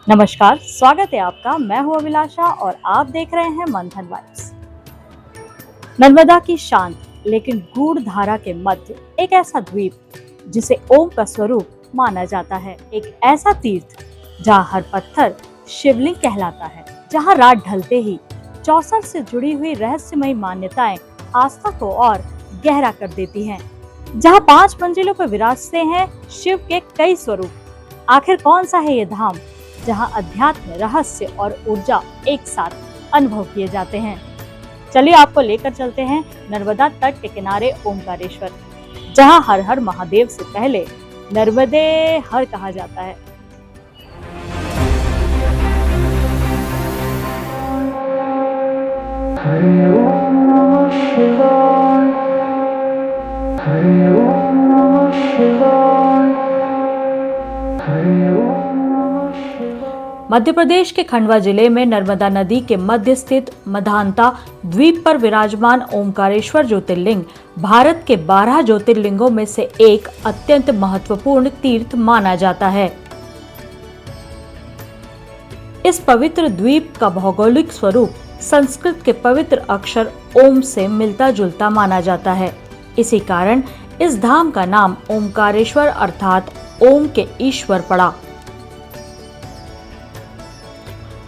नमस्कार, स्वागत है आपका। मैं हूँ अभिलाषा और आप देख रहे हैं मंथन वाइब्स। नर्मदा की शांत लेकिन गूढ़ धारा के मध्य एक ऐसा द्वीप जिसे ओम का स्वरूप माना जाता है। एक ऐसा तीर्थ जहाँ हर पत्थर शिवलिंग कहलाता है, जहाँ रात ढलते ही चौसर से जुड़ी हुई रहस्यमयी मान्यताएं आस्था को और गहरा कर देती हैं। जहाँ 5 मंजिलों पर विराजते हैं शिव के कई स्वरूप। आखिर कौन सा है ये धाम जहां अध्यात्म, रहस्य और ऊर्जा एक साथ अनुभव किए जाते हैं? चलिए आपको लेकर चलते हैं नर्मदा तट के किनारे ओमकारेश्वर, जहां हर हर महादेव से पहले नर्मदे हर कहा जाता है। हरि ओम नमः शिवाय, हरि ओम नमः शिवाय, हरि ओम। मध्य प्रदेश के खंडवा जिले में नर्मदा नदी के मध्य स्थित मधानता द्वीप पर विराजमान ओमकारेश्वर ज्योतिर्लिंग भारत के 12 ज्योतिर्लिंगों में से एक अत्यंत महत्वपूर्ण तीर्थ माना जाता है। इस पवित्र द्वीप का भौगोलिक स्वरूप संस्कृत के पवित्र अक्षर ओम से मिलता जुलता माना जाता है। इसी कारण इस धाम का नाम ओमकारेश्वर अर्थात ओम के ईश्वर पड़ा।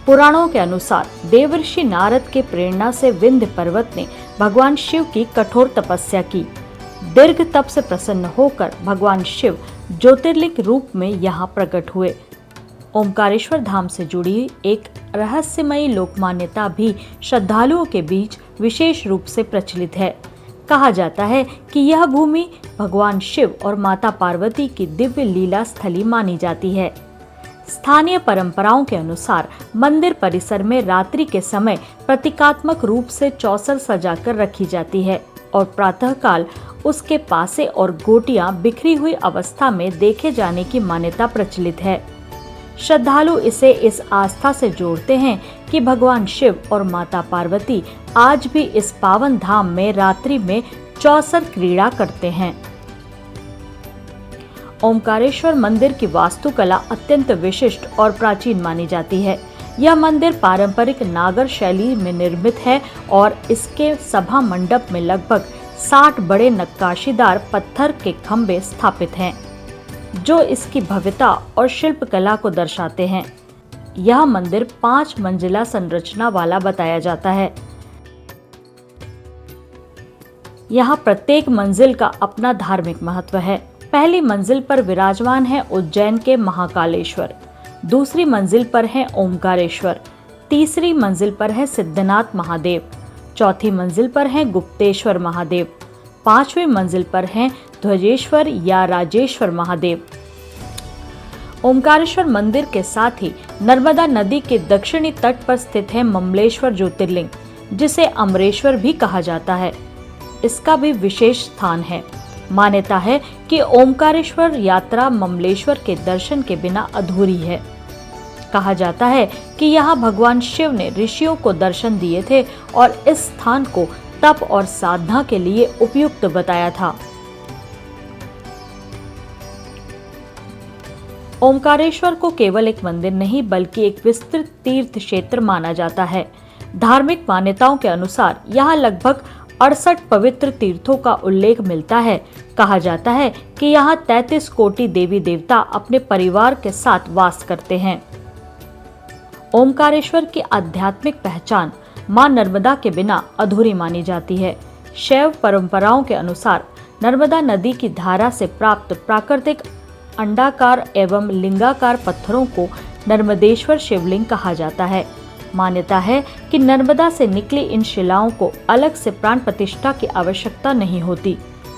पुराणों के अनुसार देवर्षि नारद के प्रेरणा से विंध्य पर्वत ने भगवान शिव की कठोर तपस्या की। दीर्घ तप से प्रसन्न होकर भगवान शिव ज्योतिर्लिंग रूप में यहाँ प्रकट हुए। ओमकारेश्वर धाम से जुड़ी एक रहस्यमयी लोक मान्यता भी श्रद्धालुओं के बीच विशेष रूप से प्रचलित है। कहा जाता है कि यह भूमि भगवान शिव और माता पार्वती की दिव्य लीला स्थली मानी जाती है। स्थानीय परंपराओं के अनुसार मंदिर परिसर में रात्रि के समय प्रतीकात्मक रूप से चौसर सजाकर रखी जाती है और प्रातःकाल उसके पासे और गोटियां बिखरी हुई अवस्था में देखे जाने की मान्यता प्रचलित है। श्रद्धालु इसे इस आस्था से जोड़ते हैं कि भगवान शिव और माता पार्वती आज भी इस पावन धाम में रात्रि में चौसर क्रीड़ा करते हैं। ओमकारेश्वर मंदिर की वास्तुकला अत्यंत विशिष्ट और प्राचीन मानी जाती है। यह मंदिर पारंपरिक नागर शैली में निर्मित है और इसके सभा मंडप में लगभग 60 बड़े नक्काशीदार पत्थर के खंभे स्थापित हैं, जो इसकी भव्यता और शिल्पकला को दर्शाते हैं। यह मंदिर 5 मंजिला संरचना वाला बताया जाता है। यहाँ प्रत्येक मंजिल का अपना धार्मिक महत्व है। पहली मंजिल पर विराजमान है उज्जैन के महाकालेश्वर, दूसरी मंजिल पर है ओमकारेश्वर, तीसरी मंजिल पर है सिद्धनाथ महादेव, चौथी मंजिल पर है गुप्तेश्वर महादेव, 5वीं मंजिल पर है ध्वजेश्वर या राजेश्वर महादेव। ओमकारेश्वर मंदिर के साथ ही नर्मदा नदी के दक्षिणी तट पर स्थित है ममलेश्वर ज्योतिर्लिंग, जिसे अमरेश्वर भी कहा जाता है। इसका भी विशेष स्थान है। मान्यता है कि ओमकारेश्वर यात्रा ममलेश्वर के दर्शन के बिना अधूरी है। कहा जाता है कि यहाँ भगवान शिव ने ऋषियों को दर्शन दिए थे और इस स्थान को तप और साधना के लिए उपयुक्त बताया था। ओमकारेश्वर को केवल एक मंदिर नहीं बल्कि एक विस्तृत तीर्थ क्षेत्र माना जाता है। धार्मिक मान्यताओं के अनुसार यहाँ लगभग 68 पवित्र तीर्थों का उल्लेख मिलता है। कहा जाता है कि यहाँ 33 कोटि देवी देवता अपने परिवार के साथ वास करते हैं। ओमकारेश्वर की आध्यात्मिक पहचान मां नर्मदा के बिना अधूरी मानी जाती है। शैव परंपराओं के अनुसार नर्मदा नदी की धारा से प्राप्त प्राकृतिक अंडाकार एवं लिंगाकार पत्थरों को नर्मदेश्वर शिवलिंग कहा जाता है। मान्यता है कि नर्मदा से निकली इन शिलाओं को अलग से प्राण प्रतिष्ठा की आवश्यकता नहीं होती,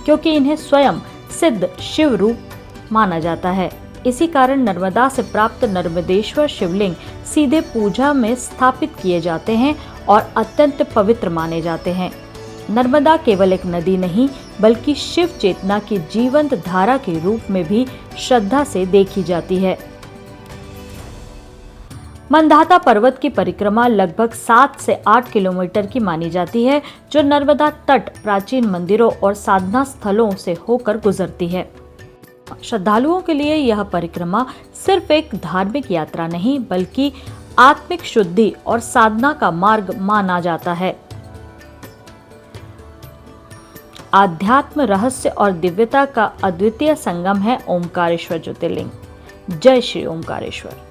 क्योंकि इन्हें स्वयं सिद्ध शिव रूप माना जाता है। इसी कारण नर्मदा से प्राप्त नर्मदेश्वर शिवलिंग सीधे पूजा में स्थापित किए जाते हैं और अत्यंत पवित्र माने जाते हैं। नर्मदा केवल एक नदी नहीं बल्कि शिव चेतना की जीवंत धारा के रूप में भी श्रद्धा से देखी जाती है। मंदाता पर्वत की परिक्रमा लगभग 7 से 8 किलोमीटर की मानी जाती है, जो नर्मदा तट, प्राचीन मंदिरों और साधना स्थलों से होकर गुजरती है। श्रद्धालुओं के लिए यह परिक्रमा सिर्फ एक धार्मिक यात्रा नहीं बल्कि आत्मिक शुद्धि और साधना का मार्ग माना जाता है। आध्यात्म, रहस्य और दिव्यता का अद्वितीय संगम है ओमकारेश्वर ज्योतिर्लिंग। जय श्री ओमकारेश्वर।